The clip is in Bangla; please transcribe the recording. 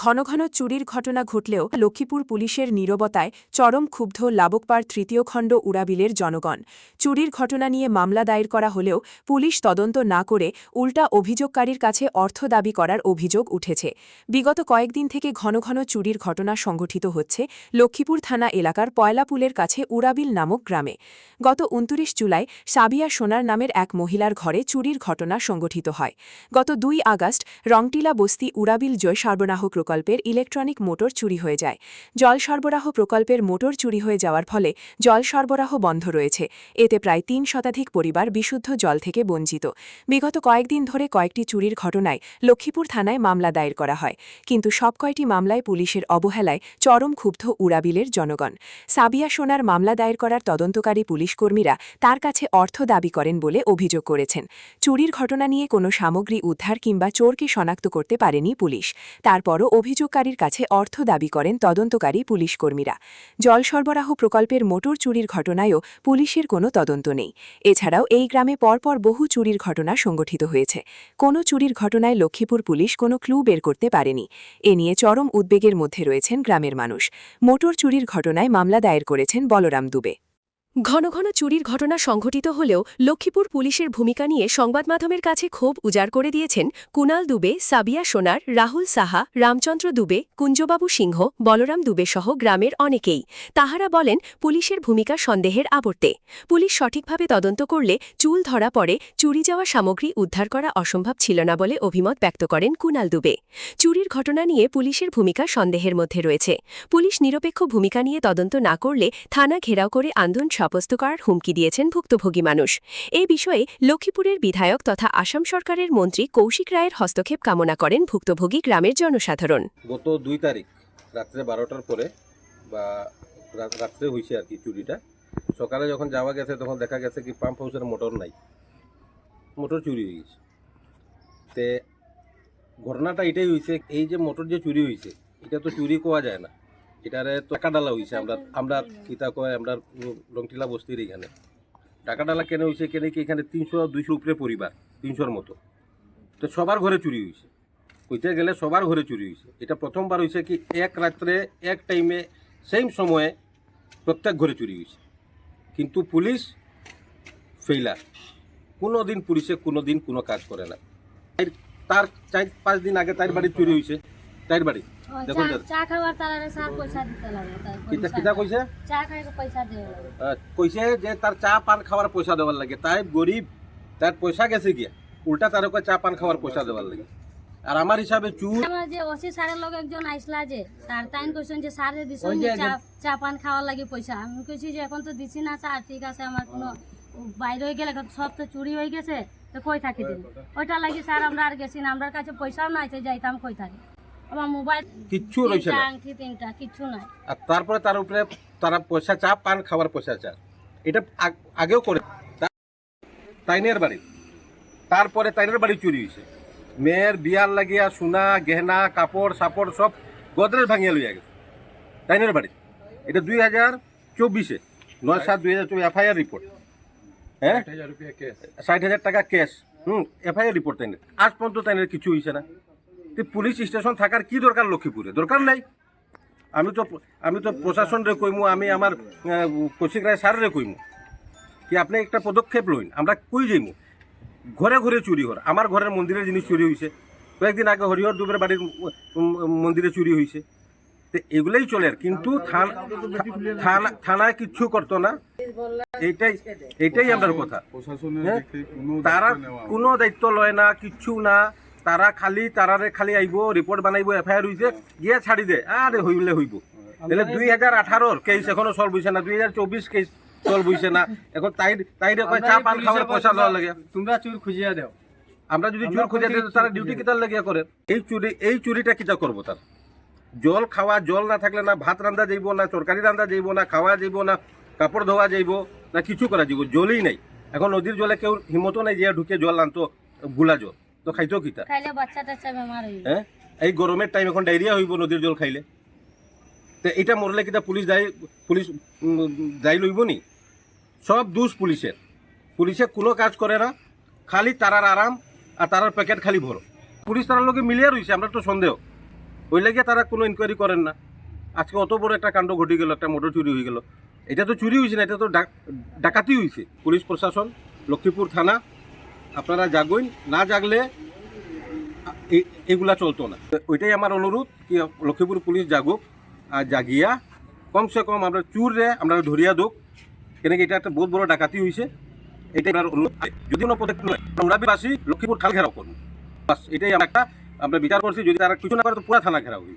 ঘন ঘন চুরির ঘটনা ঘটলেও লক্ষ্মীপুর পুলিশের নীরবতায় চরম ক্ষুব্ধ লাবকপাড় তৃতীয় খণ্ড উড়াবিলের জনগণ। চুরির ঘটনা নিয়ে মামলা দায়ের করা হলেও পুলিশ তদন্ত না করে উল্টা অভিযোগকারীর কাছে অর্থ দাবি করার অভিযোগ উঠেছে। বিগত কয়েকদিন থেকে ঘন ঘন চুরির ঘটনা সংঘটিত হচ্ছে লক্ষ্মীপুর থানা এলাকার পয়লাপুলের কাছে উড়াবিল নামক গ্রামে। গত ২৯ জুলাই সাবিয়া সোনার নামের এক মহিলার ঘরে চুরির ঘটনা সংঘটিত হয়। গত ২ আগস্ট রংটিলা বস্তি উড়াবিল জয় সরবরাহ প্রকল্পের ইলেকট্রনিক মোটর চুরি হয়ে যায়। জল সরবরাহ প্রকল্পের মোটর চুরি হয়ে যাওয়ার ফলে জল সরবরাহ বন্ধ রয়েছে। এতে প্রায় ৩ শতাধিক পরিবার বিশুদ্ধ জল থেকে বঞ্চিত। বিগত কয়েকদিন ধরে কয়েকটি চুরির ঘটনায় লক্ষ্মীপুর থানায় মামলা দায়ের করা হয়, কিন্তু সব কয়টি মামলায় পুলিশের অবহেলায় চরম ক্ষুব্ধ উড়াবিলের জনগণ। সাবিয়া সোনার মামলা দায়ের করার তদন্তকারী পুলিশকর্মীরা তার কাছে অর্থ দাবি করেন বলে অভিযোগ করেছেন। চুরির ঘটনা নিয়ে কোনো সামগ্রী উদ্ধার কিংবা চোরকে শনাক্ত করতে পারেনি পুলিশ। তারপরও অভিযোগকারীর কাছে অর্থ দাবি করেন তদন্তকারী পুলিশকর্মীরা। জল সরবরাহ প্রকল্পের মোটর চুরির ঘটনায়ও পুলিশের কোনো তদন্ত নেই। এছাড়াও এই গ্রামে পরপর বহু চুরির ঘটনা সংঘটিত হয়েছে। কোনো চুরির ঘটনায় লক্ষ্মীপুর পুলিশ কোনো ক্লু বের করতে পারেনি। এ নিয়ে চরম উদ্বেগের মধ্যে রয়েছেন গ্রামের মানুষ। মোটর চুরির ঘটনায় মামলা দায়ের করেছেন বলরাম দুবে। ঘন ঘন চুরির ঘটনা সংঘটিত হলেও লক্ষ্মীপুর পুলিশের ভূমিকা নিয়ে সংবাদমাধ্যমের কাছে ক্ষোভ উজাড় করে দিয়েছেন কুনাল দুবে, সাবিয়া সোনার, রাহুল সাহা, রামচন্দ্র দুবে, কুঞ্জবাবু সিংহ, বলরাম দুবে সহ গ্রামের অনেকেই। তাহারা বলেন, পুলিশের ভূমিকা সন্দেহের আবর্তে। পুলিশ সঠিকভাবে তদন্ত করলে চুল ধরা পড়ে চুরি যাওয়া সামগ্রী উদ্ধার করা অসম্ভব ছিল না বলে অভিমত ব্যক্ত করেন কুনাল দুবে। চুরির ঘটনা নিয়ে পুলিশের ভূমিকা সন্দেহের মধ্যে রয়েছে। পুলিশ নিরপেক্ষ ভূমিকা নিয়ে তদন্ত না করলে থানা ঘেরাও করে আন্দোলন সাব্যস্ত করার হুমকি দিয়েছেন ভুক্তভোগী মানুষ। এই বিষয়ে লক্ষ্মীপুরের বিধায়ক তথা আসাম সরকারের মন্ত্রী কৌশিক রায়ের হস্তক্ষেপ কামনা করেন ভুক্তভোগী গ্রামের জনসাধারণ। গত ২ তারিখ রাত্রে ১২টার পরে বা রাত্রে হয়েছে আর কি চুরিটা। সকালে যখন যাওয়া গেছে তখন দেখা গেছে কি পাম্প হাউসের মোটর নাই, মোটর চুরি হয়ে গেছে। তে ঘটনাটা এটাই হয়েছে, এই যে মোটর যে চুরি হয়েছে এটা তো চুরি কোয়া যায় না, এটারে টাকা ডালা হয়েছে। আমরা কিতা কয়, আমরা রংটিলা বস্তির এখানে টাকা ডালা কেন হয়েছে, কেন কি এখানে ৩০০-২০০ উপরে পরিবার, ৩০০-র মতো। তো সবার ঘরে চুরি হয়েছে, কইতে গেলে সবার ঘরে চুরি হয়েছে। এটা প্রথমবার হয়েছে কি এক রাত্রে এক টাইমে সেম সময়ে প্রত্যেক ঘরে চুরি হয়েছে। কিন্তু পুলিশ ফেইলার, কোনো দিন পুলিশে কোনো দিন কোনো কাজ করে না। তার ৪-৫ দিন আগে তার বাড়ি চুরি হয়েছে, তার বাড়ি দেখুন কইছে যে তার চা পান খাওয়ার পয়সা দেওয়ার লাগে। তাই গরিব, তার পয়সা গেছে গিয়া উল্টা তার চা পান খাওয়ার পয়সা দেওয়ার লাগে। আর আমার হিসাবে চুর আমার যে ওসি স্যারের লগে একজন আইসলা যে তার তাইন কইছেন যে স্যারে দিছেন চা পান খাওয়ার লাগে পয়সা। আমি কইছি যে এখন তো দিছি না চা, ঠিক আছে আমার কোনো বাইরে হয়ে গেলে সব তো চুরি হয়ে গেছে, তো কই থাকি দিন ওইটা লাগি স্যার আমরা আর গেছি না, আমরা কাছে পয়সাও নাই যাইতাম কই থাকি। আমার মোবাইল কিচ্ছু রইছে না, আংটি ৩টা কিচ্ছু নাই। আর তারপরে তার উপরে তারা পয়সা চা পান খাওয়ার পয়সা চা, এটা আগেও করে তাইনের বাড়ি। তারপরে তাইনের বাড়ি চুরি হয়েছে, মেয়ের বিয়ার লাগিয়া সোনা গেহনা কাপড় সাপড় সব গোদরেজ ভাঙিয়া লইয়া গেছে তাইনের বাড়ি। এটা ২০২৪-এ ৯/৭/২০২৪ এফআইআর রিপোর্ট। হ্যাঁ, ৬০,০০০ টাকা ক্যাশ। FIR report তাইনের। আজ পর্যন্ত তাইনের কিছু হয়েছে না। পুলিশ স্টেশন থাকার কি দরকার লক্ষ্মীপুরে? দরকার নাই। আমি তো প্রশাসনরে কইমু, আমি আমার কৌশিক রায় স্যাররে কইমু কি আপনি একটা পদক্ষেপ লইন। আমরা কই যাইমু? ঘরে ঘরে চুরি হর, আমার ঘরের মন্দিরের জিনিস চুরি হয়েছে, কয়েকদিন আগে হরিহর দুবের বাড়ির মন্দিরে চুরি হয়েছে। তো এগুলোই চলে, কিন্তু থানায় কিচ্ছু করতো না। এইটাই আমার কথা। তারা কোনো দায়িত্ব লয় না, কিচ্ছু না। তারা খালি আইব, রিপোর্ট বানাইব, এফআইআর হয়েছে গিয়ে ছাড়ি দে, আরে হইলে হইব। তাহলে ২০১৮-র কেস এখনো সলভ হয়েছে না, ২০২৪ কেস সলভ হয়েছে না। এখন তাইরে কয় চা পান খাওয়ার পয়সা দেওয়ার লাগে। তোমরা চুর খুঁজিয়া দাও, আমরা যদি চুর খুঁজিয়া দিই তারা ডিউটি কিতার লাগিয়া করে। এই চুরিটা কিতা করবো? তার জল খাওয়া, জল না থাকলে না ভাত রান্ধা যাইব, না তরকারি রান্ধা যাইব, না খাওয়া যাইব, না কাপড় ধোয়া যাইব, না কিছু করা যাইব। জলই নাই। এখন নদীর জলে কেউ হিম্মতও নাই যে ঢুকে জল আনতো, গুলা জল তো খাইতো কিতা? হ্যাঁ, এই গরমের টাইম এখন ডায়রিয়া হইব নদীর জল খাইলে। তো এটা মরলে কিতা পুলিশ দায়ী লইব নি? সব দোষ পুলিশের। পুলিশে কোনো কাজ করে না, খালি তারার আরাম আর তারার প্যাকেট খালি ভরো। পুলিশ তারার লোকে মিলিয়ে রয়েছে, আমরা তো সন্দেহ। ওই লাগিয়ে তারা কোনো ইনকোয়ারি করেন না। আজকে অত বড় একটা কাণ্ড ঘটে গেল, একটা মোটর চুরি হয়ে গেল। এটা তো চুরি হয়েছে না, এটা তো ডাকাতি হয়েছে। পুলিশ প্রশাসন, লক্ষ্মীপুর থানা, আপনারা জাগইন, না জাগলে এগুলা চলতো না। ওইটাই আমার অনুরোধ কি লক্ষ্মীপুর পুলিশ জাগুক, আর জাগিয়া কমসে কম আমরা চুরে আমরা ধরিয়া দোক, কেন এটা একটা বহুত বড় ডাকাতি হয়েছে। এটাই আমার অনুরোধ। যদি কোনো প্রত্যেক নয়, উড়াবিবাসী লক্ষ্মীপুর খাল ঘেরাও করুন, বাস এটাই আমরা বিচার করছি। যদি তারা কিছু না করে তো পুরা থানা ঘেরাও হই।